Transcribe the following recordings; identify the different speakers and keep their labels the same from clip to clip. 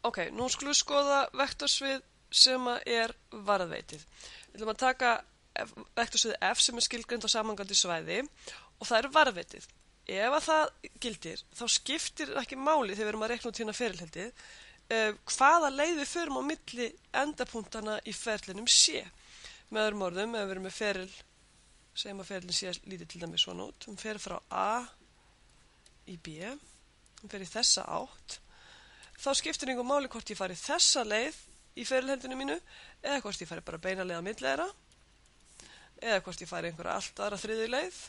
Speaker 1: Ok, nú skulum við skoða vektorsvið sem er varðveitið. Við ætlum að taka vektorsvið F sem er skilgreind á samhangandi svæði og það er varðveitið. Ef að það gildir, þá skiptir ekki máli þegar við erum að reikna út hérna ferilheldið hvaða leið við förum á milli endapunktana í ferlinum C. Með öðrum orðum, ef við erum með feril, segjum að ferilin C lítið til dæmis svona út, hún fer frá A í B, hún fer í þessa átt, þá skiptir einhver máli hvort ég fari þessa leið í ferilheldinu mínu eða hvort ég fari bara beina leið á milli þeirra eða hvort ég fari einhverja allt aðra þriðju leið.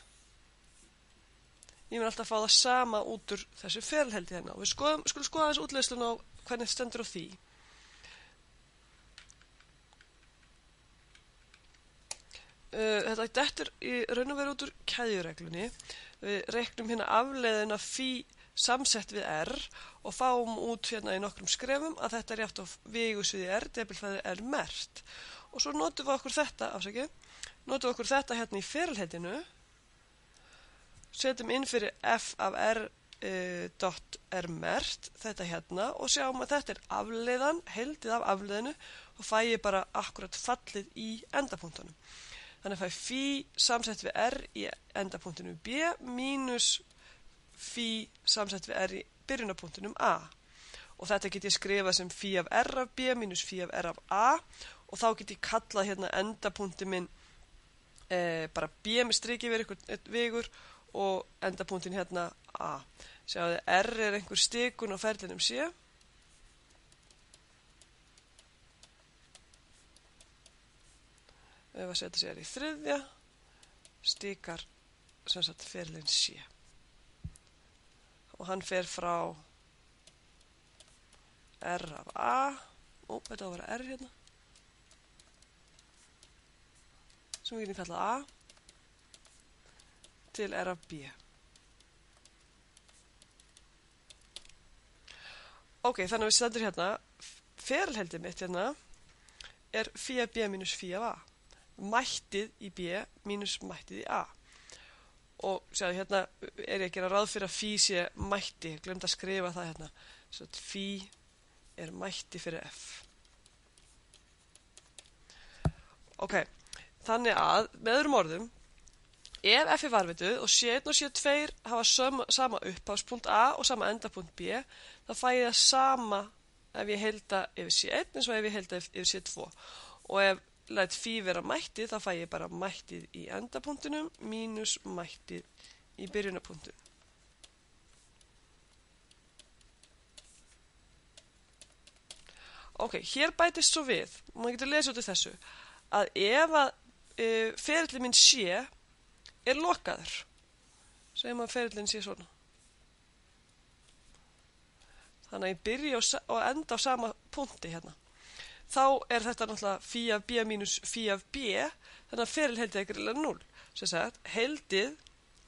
Speaker 1: Ég mun alltaf fá það sama út úr þessu ferilheldi hérna og við skulum skoða þessu útleiðslun á hvernig stendur á því. Þetta dettur í raun og veru út úr keðjureglunni. Við reiknum hérna afleiðina phi samsett við r og fáum út hérna í nokkrum skrefum að þetta er jafnt á vigusviði r, debilfæði r merkt. Og svo notum við okkur þetta hérna í ferilheldinu, setjum inn fyrir f af r dot r merkt, þetta hérna, og sjáum að þetta er afleiðan, heildið af afleiðinu og fæ ég bara akkurat fallið í endapunktunum. Þannig að fæ phi samsett við r í endapunktinu B mínus phi samsett við r í byrjunarpunktunum A. Og þetta get ég skrifað sem phi af r af B mínus phi af r af A og þá get ég kallað hérna endapunkti minn bara B með striki yfir einhvern vigur og endapunktin hérna A. Sjáðu, R er einhver stikun á ferlinum C. Ef að setja sér í þriðja, stikar sem sagt ferlin C. Og hann fer frá R af A. Þetta á að vera R hérna. Sem við getum kallað A. Til R af B. Ok, þannig að við stendur hérna, ferilheldið mitt hérna er phi af B mínus phi af A. Mættið í B mínus mættið í A. Og sjáðu, hérna er ég að gera ráð fyrir að phi sé mætti, ég glemd að skrifa það hérna. Svo að phi er mætti fyrir F. Ok, þannig að, með öðrum orðum, ef F er varðveituð og C1 og C2 hafa sama upphafspunkt A og sama endapunkt B, þá fæ ég það sama ef ég heilda yfir C1 eins og ef ég heilda yfir C2. Og ef læt phi vera mættið, þá fæ ég bara mættið í endapunktinum mínus mættið í byrjunarpunktinum. Ok, hér bætist svo við, maður getur lesið út í þessu, að ef að ferillin minn C er lokaður, segjum að ferillin sé svona. Þannig að ég byrja og enda á sama punkti hérna. Þá er þetta náttúrulega phi af B mínus phi af B, þannig að ferilheildið er greiðlega 0. Sem sagt, heildið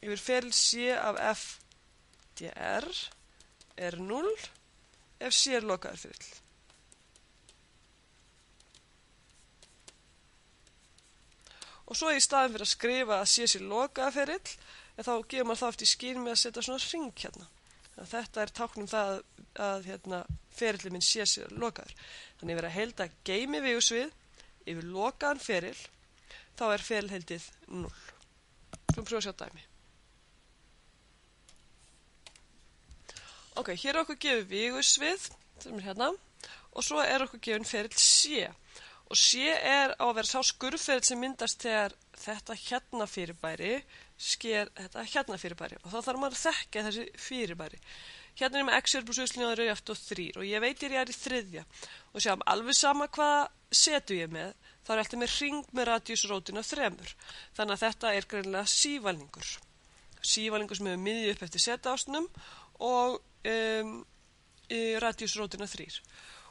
Speaker 1: yfir feril C af F dr er 0 ef C er lokaður ferill. Og svo í staðin fyrir að skrifa að C sé lokaður ferill, en þá gefur maður það eftir skyn með að setja svona hring hérna. Þetta er táknum það að ferillin minn sé lokaður. Þannig að vera að heilda geimi vigusvið yfir lokaðan ferill, þá er ferilheildið 0. Skulum pröfa að sjá dæmi. Ok, hér er okkur gefið vigusvið, sem er hérna, og svo er okkur gefin ferill C. Og C er á að vera sá skurðferill sem myndast þegar þetta hérna fyrirbæri sker þetta hérna fyrirbæri og þá þarf maður að þekkja þessi fyrirbæri. Hérna er með x er pluss y er jafnt og 3 og ég veit ég er í þriðja og sjáum alveg sama hvað setu ég með, þá er alltaf með hring með radíusrótina 3. Þannig að þetta er greinilega sívalningur. Sívalningur sem hefur miðju upp eftir setástunum og radíusrótina 3.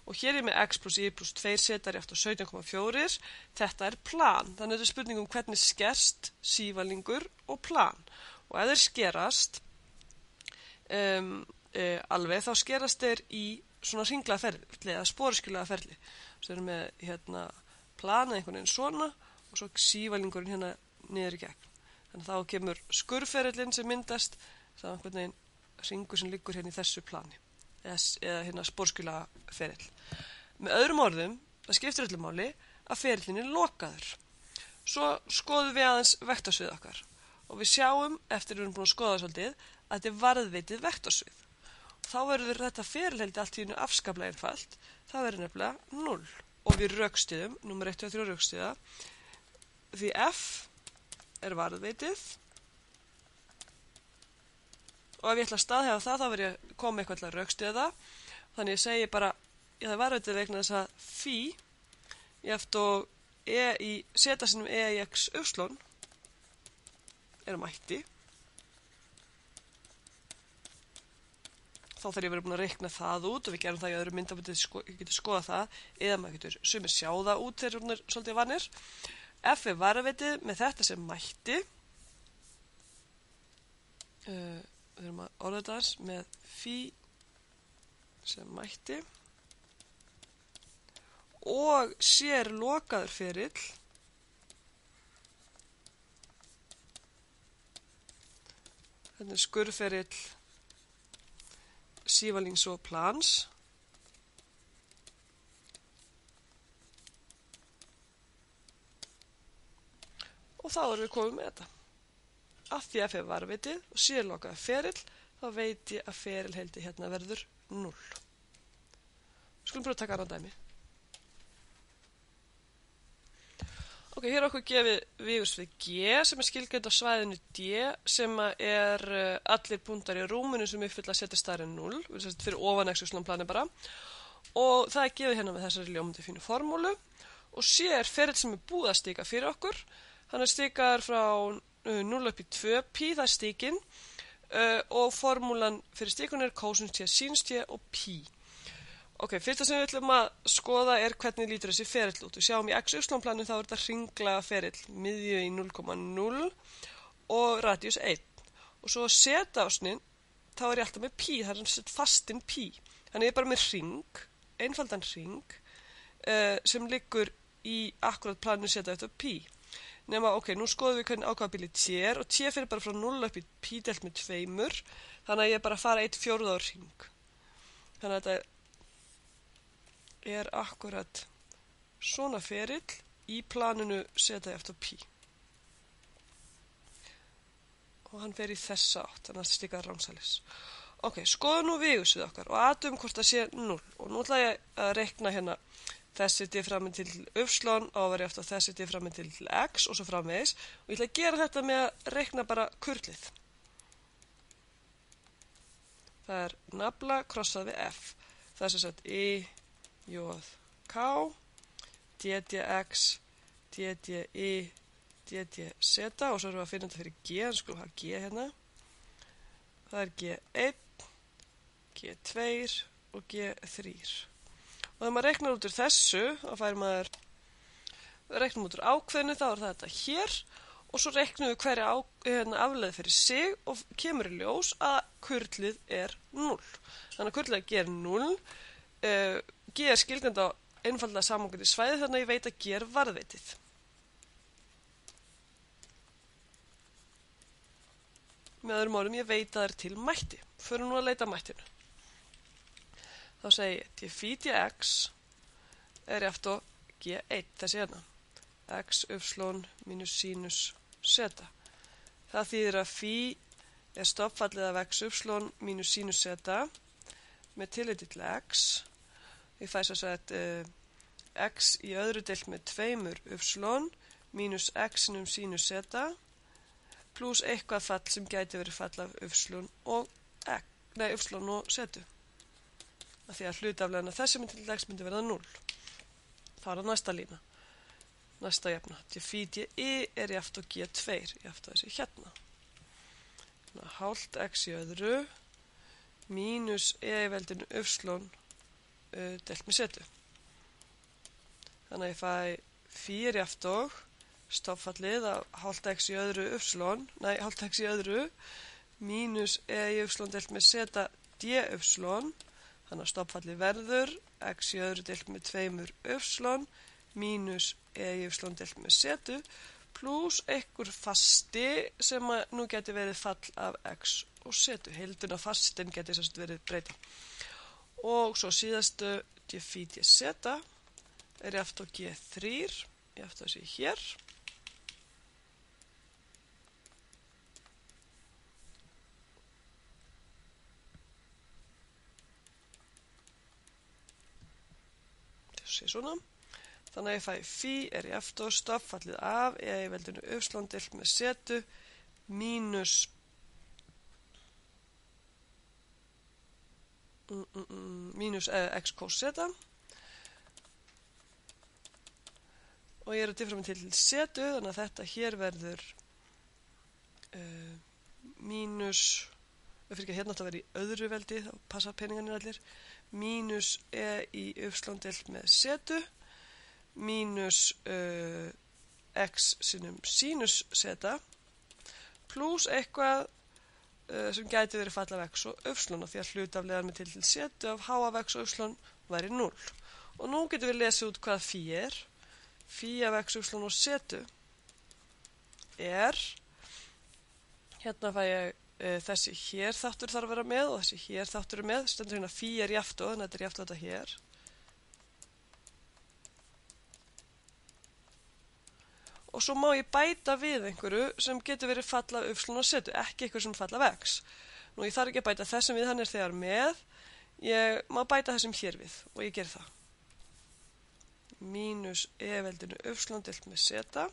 Speaker 1: Og hér er með x plus y plus 2 setar jafnt á 17,4. Þetta er plan. Þannig að þetta er spurning um hvernig skerst sívalningur og plan. Og ef þeir skerast alveg, þá skerast þeir í svona hringlaga ferli eða sporskjulega ferli. Svo þeir eru með planað einhvern veginn svona og svo sívalningurinn hérna niður í gegn. Þannig að þá kemur skurðferillinn sem myndast, það er einhvern veginn hringur sem liggur hérna í þessu plani. eða hérna spórskjula ferill. Með öðrum orðum, það skiptir öllu máli að ferillin er lokaður. Svo skoðum við aðeins vektorsvið okkar og við sjáum, eftir við erum búin að skoða svolítið, að þetta er varðveitið vektorsvið. Þá verður þetta ferilheldi allt í einu afskaplega einfalt, það verður nefnilega 0. Og við rökstuðum, númer 1 og 3 rökstuða, því f er varðveitið og ef ég ætla að staðhæfa það, þá verður ég að koma eitthvað til að rökstuða það. Þannig ég segi bara, það er varðveitið vegna þess að phi jafnt og e í zeta sinum e í x y er mætti. Þá þarf ég að vera búin að reikna það út og við gerum það í öðru myndaböndi, ég getur skoða það, eða maður getur sumir sjá það út þegar hún er svolítið vanir. F er varðveitið með þetta sem mætti. Við erum að orða þetta með phi sem mætti. Og sér lokaður ferill. Þetta er skurðferill sívalings og plans. Og þá erum við komið með þetta. Af því að f er varðveitið og sér lokaður ferill, þá veit ég að ferilheldi hérna verður 0. Skulum bara taka annað dæmi. Ok, hér er okkur gefið vígursvið G sem er skilgreind á svæðinu D sem er allir punktar í rúminu sem uppfylla að setja stærri en 0, fyrir ofan x-plani bara. Og það er gefið hérna með þessari ljómandi fínu formúlu og C er ferill sem er búið að stika fyrir okkur. Hann er stikaður frá 0 upp í 2π, það er stikinn og formúlan fyrir stikun er kósinus t, sínus t og π. Ok, fyrsta sem við ætlum að skoða er hvernig lítur þessi ferill út. Við sjáum í x-planu þá er þetta hringlaga ferill, miðju í 0,0 og radíus 1. Og svo z-ásnin, þá er ég alltaf með π, það er sett fastinn π. Þannig ég er bara með hring, einfaldan hring, sem liggur í akkurat planinu z eftir π. Nema, ok, nú skoðum við hvernig ákvæðabili t er og t fyrir bara frá 0 upp í π delt með 2, þannig að ég er bara að fara 1/4 á hring. Þannig að þetta er akkurat svona ferill í planinu z eftir π. Og hann fer í þessa átt, þannig að það stikar ránsælis. Ok, skoðum nú vígursvið okkar og atum hvort það sé 0. Og nú ætla ég að reikna hérna þessi difframin til y og að vera eftir þessi difframin til x og svo framvegis. Og ég ætla að gera þetta með að reikna bara kurlið. Það er nafla krossað við f. Það er sem sagt i, j, k, ddx, ddi, ddz og svo erum við að finna þetta fyrir g, þannig skulum við hafa g hérna. Það er g1, g2 og g3. Og þegar maður reiknar út úr þessu, þá fær maður, reiknum út úr ákveðinu, þá er þetta hér og svo reiknum við hverja afleið fyrir sig og kemur í ljós að kurlið er 0. Þannig að kurlið G er 0. G er skilgreind á einfaldlega samangandi svæði þannig að ég veit að G er varðveitið. Með öðrum orðum ég veit að það er til mætti. Förum nú að leita mættinu. Þá segi ég d phi dx er jafnt á G1, þessi hérna. X, y, mínus sínus z. Það þýðir að phi er stofnfallið af x, y, mínus sínus z með tilliti til x. Ég fæ svo að x í öðru deilt með 2 y mínus x-num sínus z pluss eitthvað fall sem gæti verið fall af y og z. Því að hlutaflegana þessi myndi til x myndi verða 0. Það er næsta lína. Næsta jafna. D phi di er jafnt á G2, jafnt á þessi hérna. Hálft x í öðru mínus e í veldinu y delt með z. Þannig að ég fæ 4 jafnt og stofnfallið af hálft x í öðru hálft x í öðru mínus e í y delt með z dy. Þannig að stofnfallið verður x í öðru deilt með 2 y mínus e í y deilt með z pluss einhver fasti sem nú geti verið fall af x og z. Heildun af fastin geti verið breyta. og svo síðastu d phi d zeta er jafnt á G3, jafnt á þessi hér. Þessi svona. Þannig að ég fæ phi er jafnt á stofnfallið af í veldinu y deilt með setu mínus x cos zeta. Og ég er að diffra mig til setu, þannig að þetta hér verður mínus, fyrir ekki að hérna átt að vera í öðru veldi, þá passa peningarnir allir, mínus í y deilt með setu, mínus x sinnum sínus zeta, pluss eitthvað sem gæti verið fall af x og y, því að hlutaflegar með til setu af h af x og y væri 0. Og nú getum við lesið út hvað phi er. Phi af x, y og setu er, hérna fæ ég þessi hér þáttur þarf að vera með og þessi hér þáttur er með, stendur hérna phi er jafnt á, þannig að þetta er jafnt á þetta hér. Og svo má ég bæta við einhverju sem getur verið fall af y og setu, ekki eitthvað sem fall af x. Nú ég þarf ekki að bæta þessum við, hann er þegar með, ég má bæta þessum hér við og ég ger það. Mínus veldinu y deilt með zeta.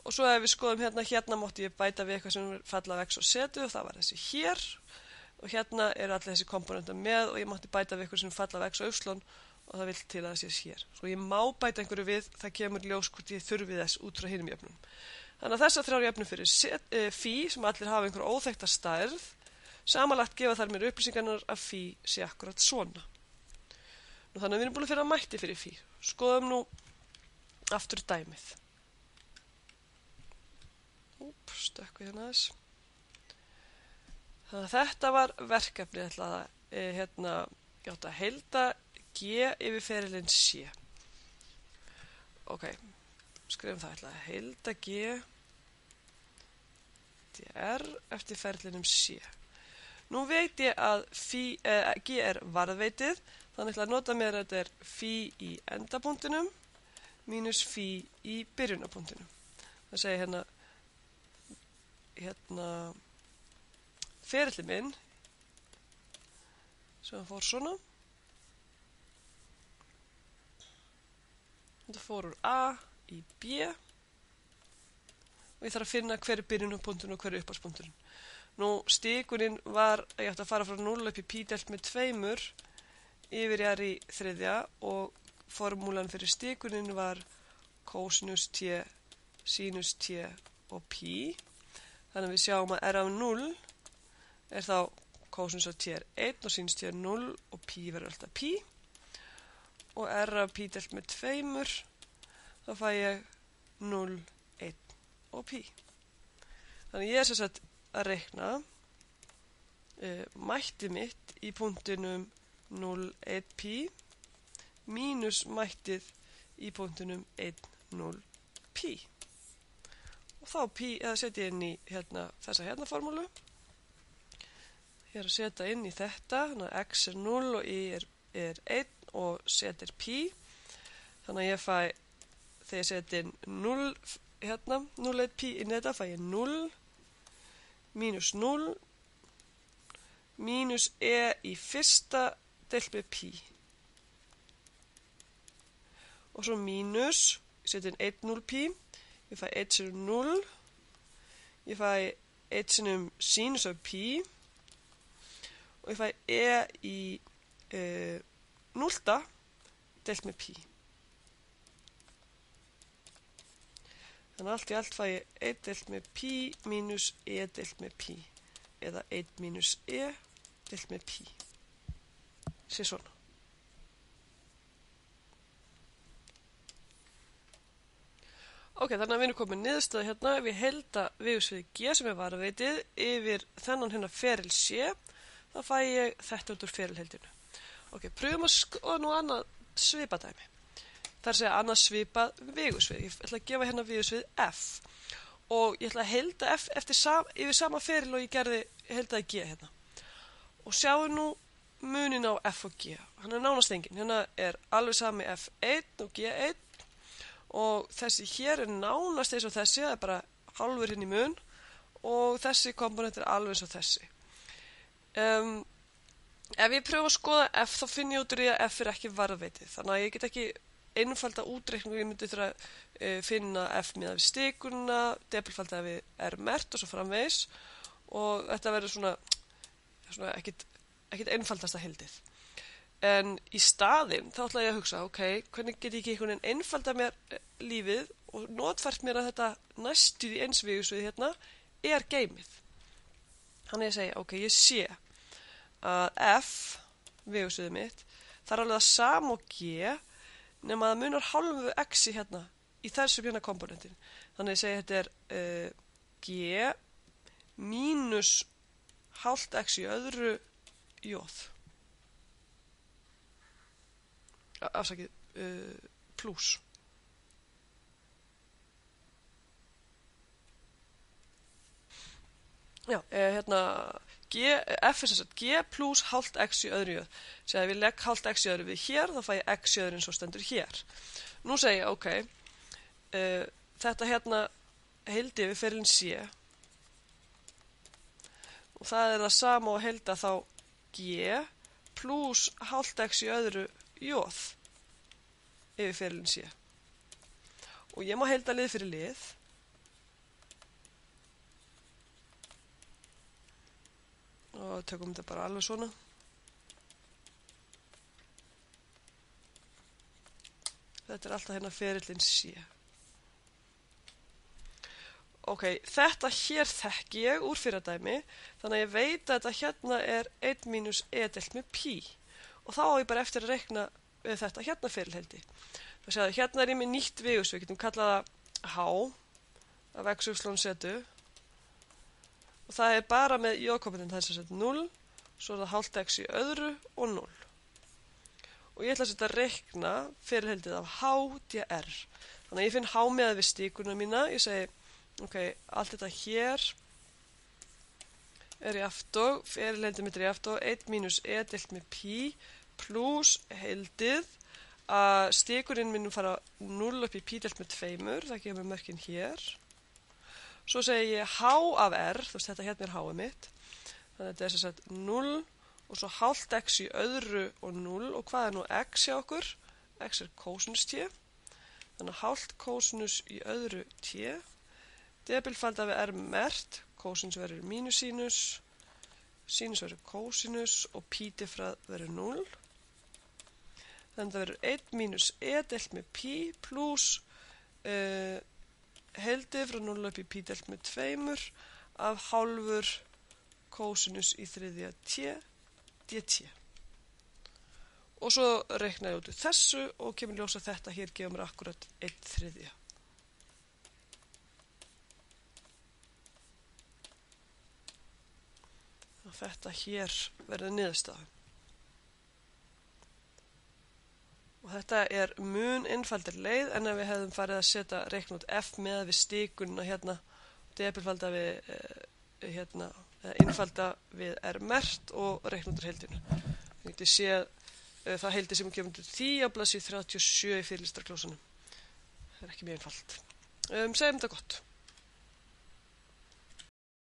Speaker 1: Og svo ef við skoðum hérna mátti ég bæta við eitthvað sem fall af x og setu og það var þessi hér. Og hérna eru allir þessi komponentar með og ég mátti bæta við eitthvað sem fall af x og y og það vil til að það sé hér. Svo ég má bæta einhverju við, það kemur ljós hvort ég þurfi þess út frá hinum jöfnum. Þannig að þessar þrjár jöfnum fyrir phi sem allir hafa einhverju óþekkta stærð, samanlagt gefa þær mér upplýsingarnar að phi sé akkurat svona. Nú, þannig að við erum búin að finna mætti fyrir phi. Skoðum nú aftur dæmið. Stökkvi hérna þess. Þannig að þetta var verkefni, ég átti að heilda G yfir ferilinn C. Ok, skrifum það, ætla að heilda G dr eftir ferillinum C. Nú veit ég að G er varðveitið, þannig að nota mér að þetta er phi í endapunktinum mínus phi í byrjunapunktinum. Það segir hérna ferillin minn sem fór svona. Þetta fór úr A í B og ég þarf að finna hver er byrjunapunkturinn og hver er upphafspunkturinn. Nú, stikurinn var að ég ætti að fara frá 0 upp í pi deilt með 2 yfir í r í þriðja og formúlan fyrir stikurinn var kosinus t, sinus t og pi. Þannig að við sjáum að r af 0 er þá kosinus af t er 1 og sinus t er 0 og pi verður alltaf pi. Og r af pi deilt með 2, þá fæ ég 0, 1 og pi. Þannig ég er sem sagt að reikna mætti mitt í punktinum 0, 1 pi mínus mættið í punktinum 1, 0 pi. Og þá setja ég inn í þessa formúlu. Ég er að setja inn í þetta, þannig að x er 0 og y er 1 og setir pi. Þannig að ég fæ, þegar ég seti inn 0, 0, 1 pi inn í þetta, fæ ég 0 mínus 0 mínus í fyrsta deilt með pi. Og svo mínus, ég seti inn 1, 0 pi, ég fæ 1 sinnum 0, ég fæ 1 sinnum sinus af pi og ég fæ í 0 deilt með pi. Þannig allt í allt fæ ég 1 deilt með pi mínus deilt með pi eða 1 mínus deilt með pi. Sé svona. Ok, þannig að við erum komin niðurstöðu hérna. Við heilda viðsvið G sem er varðveitið yfir þennan feril C. Þá fæ ég þetta út úr ferilheildinu. Ok, pröfum að skoða nú annað svipadæmi. Það er að segja annað svipað viðsvið. Ég ætla að gefa hérna viðsvið F. Og ég ætla að heilda F yfir sama feril og ég heildaði G hérna. Og sjáu nú munin á f og g. Hann er nánast engin. Hérna er alveg sami f1 og g1 og þessi hér er nánast eins og þessi, það er bara hálfur hinn í mun og þessi komponent er alveg eins og þessi. Ef ég pröfa að skoða f þá finn ég út úr því að f er ekki varðveitið. Þannig að ég get ekki einfalda útreikningu, ég myndi þurfa að finna f miðað við stikunna, debilfalda við r mert og svo framvegis og þetta verður svona ekkit einfaldasta heildið. En í staðinn þá ætla ég að hugsa, ok, hvernig get ég ekki einhvern veginn einfalda mér lífið og notfært mér að þetta næstuð í eins vigursvið hérna er geimið. Þannig ég segi, ok, ég sé að f, vigursviðið mitt, það er alveg það sama og g nema það munar hálfu x hérna í þessum hérna komponentin. Þannig ég segi þetta er g mínus hálft x í öðru jóð. Afsakið, plús. Já, hérna f er sem sagt g pluss hálft x í öðru jöð. Sér að ef ég legg hálft x í öðru við hér, þá fæ ég x í öðru eins og stendur hér. Nú segi ég, ok, þetta hérna heildi við ferilinn c og það er það sama og heilda þá g pluss hálft x í öðru jöð yfir ferilinn c. Og ég má heilda lið fyrir lið. Og tökum þetta bara alveg svona. Þetta er alltaf hérna ferillinn C. Ok, þetta hér þekki ég úr fyrradæmi, þannig að ég veit að þetta hérna er 1 mínus e deilt með pi. Og þá á ég bara eftir að reikna þetta hérna ferilheldi. Það séu að hérna er ég með nýtt vigursvið, við getum kallað það h af x, y, z. Og það er bara með j-komponent, það er sem sagt 0, svo er það hálft x í öðru og 0. Og ég ætla að setja að reikna ferilheldið af h dr. Þannig að ég finn h með við stíkurna mína, ég segi, ok, allt þetta hér er í aftóg, ferilheldið mitt er í aftóg, 1 mínus e deilt með pi pluss heildið að stíkurinn minnum fara 0 upp í pi deilt með 2, það gefur mér mörkin hér. Svo segi ég h af r, þú veist þetta hérna er h-ið mitt, þannig að þetta er sem sagt 0 og svo hálft x í öðru og 0 og hvað er nú x hjá okkur? X er kósinus t, þannig að hálft kósinus í öðru t, debilfalda við r mert, kósinus verður mínusínus, sínus verður kósinus og pi diffrað verður 0. Þannig að það verður 1 mínus e deilt með pi pluss heildið frá 0 upp í pi deilt með 2 af hálfur kósinus í þriðja t dt. Og svo reikna ég út úr þessu og kemur ljós að þetta hér gefur mér akkurat 1/3. Og þetta hér verður niðurstaðan. Og þetta er mun einfaldir leið en ef við hefðum farið að setja reikna út f með við stíkunna hérna, debilfalda við hérna, einfalda við r mert og reikna út úr heildinu. Við getum séð það heildi sem kemur til 10 á blaðsíðu 37 í fyrirlestarklósunum. Það er ekki mjög einfalt. Segjum þetta gott.